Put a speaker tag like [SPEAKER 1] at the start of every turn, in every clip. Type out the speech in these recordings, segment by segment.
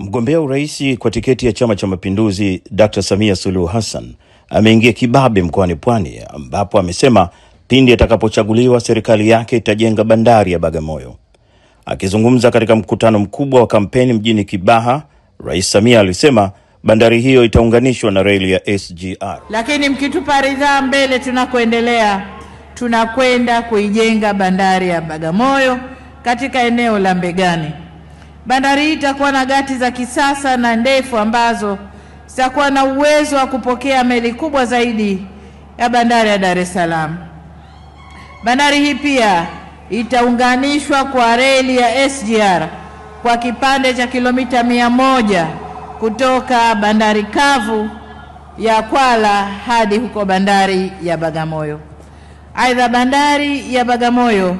[SPEAKER 1] Mgombea urais kwa tiketi ya Chama cha Mapinduzi Dr. Samia Suluhu Hassan ameingia kibabe mkoani Pwani, ambapo amesema pindi atakapochaguliwa serikali yake itajenga bandari ya Bagamoyo. Akizungumza katika mkutano mkubwa wa kampeni mjini Kibaha, Rais Samia alisema bandari hiyo itaunganishwa na reli ya SGR.
[SPEAKER 2] Lakini mkitupa ridhaa mbele tunakoendelea, tunakwenda kuijenga bandari ya Bagamoyo katika eneo la Mbegani. Bandari hii itakuwa na gati za kisasa na ndefu ambazo zitakuwa na uwezo wa kupokea meli kubwa zaidi ya bandari ya Dar es Salaam. Bandari hii pia itaunganishwa kwa reli ya SGR kwa kipande cha kilomita 100 kutoka bandari kavu ya Kwala hadi huko bandari ya Bagamoyo. Aidha, bandari ya Bagamoyo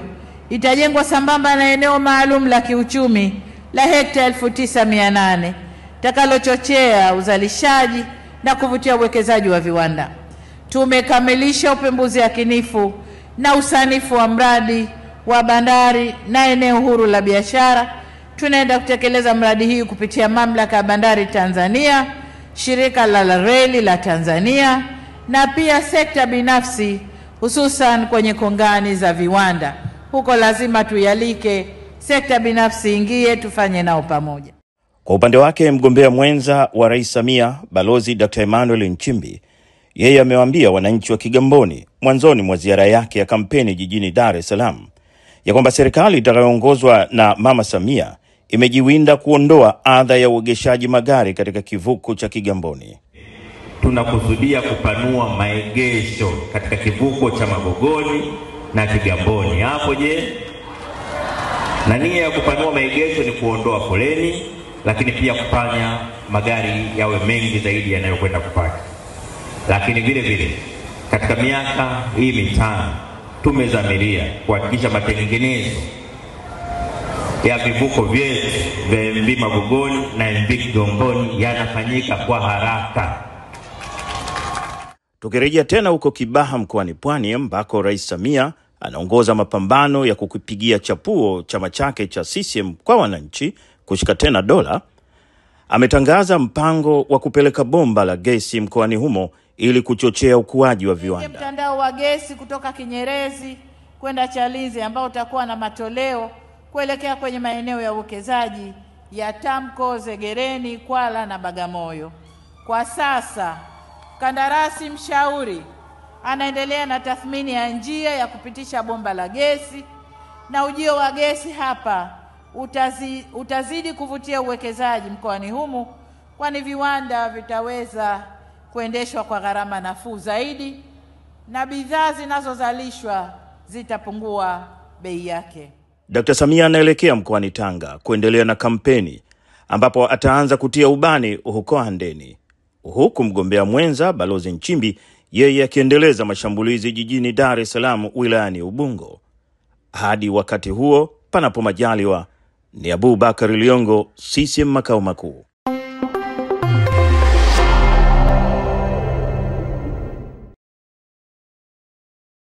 [SPEAKER 2] itajengwa sambamba na eneo maalum la kiuchumi la hekta 9,800 takalochochea uzalishaji na kuvutia uwekezaji wa viwanda. Tumekamilisha upembuzi yakinifu na usanifu wa mradi wa bandari na eneo huru la biashara. Tunaenda kutekeleza mradi hii kupitia Mamlaka ya Bandari Tanzania, Shirika la Reli la Tanzania na pia sekta binafsi, hususan kwenye kongani za viwanda. Huko lazima tuyalike, sekta binafsi ingie, tufanye nao pamoja.
[SPEAKER 1] Kwa upande wake, mgombea mwenza wa Rais Samia, Balozi Dr. Emmanuel Nchimbi, yeye amewaambia wananchi wa Kigamboni mwanzoni mwa ziara yake ya kampeni jijini Dar es Salaam ya kwamba serikali itakayoongozwa na Mama Samia imejiwinda kuondoa adha ya uegeshaji magari katika kivuko cha Kigamboni.
[SPEAKER 3] Tunakusudia kupanua maegesho katika kivuko cha Magogoni na Kigamboni. Hapo je? Na nia ya kupanua maegesho ni kuondoa foleni, lakini pia kufanya magari yawe mengi zaidi yanayokwenda kupaki. Lakini vile vile katika miaka hii mitano tumezamiria kuhakikisha matengenezo ya vivuko vyetu vya MV Magogoni na MV Kigamboni yanafanyika kwa haraka.
[SPEAKER 1] Tukirejea tena huko Kibaha mkoani Pwani, ambako Rais Samia anaongoza mapambano ya kukipigia chapuo chama chake cha CCM kwa wananchi kushika tena dola, ametangaza mpango wa kupeleka bomba la gesi mkoani humo ili kuchochea ukuaji wa viwanda.
[SPEAKER 2] Mtandao wa gesi kutoka Kinyerezi kwenda Chalinze ambao utakuwa na matoleo kuelekea kwenye maeneo ya uwekezaji ya Tamko, Zegereni, Kwala na Bagamoyo. Kwa sasa kandarasi mshauri anaendelea na tathmini ya njia ya kupitisha bomba la gesi, na ujio wa gesi hapa utazidi kuvutia uwekezaji mkoani humu, kwani viwanda vitaweza kuendeshwa kwa gharama nafuu zaidi na bidhaa zinazozalishwa zitapungua bei yake.
[SPEAKER 1] Dr. Samia anaelekea mkoani Tanga kuendelea na kampeni, ambapo ataanza kutia ubani huko Handeni, huku mgombea mwenza Balozi Nchimbi yeye akiendeleza mashambulizi jijini Dar es Salaam wilayani Ubungo. Hadi wakati huo, panapo majaliwa, ni Abubakar Liongo, CCM makao makuu.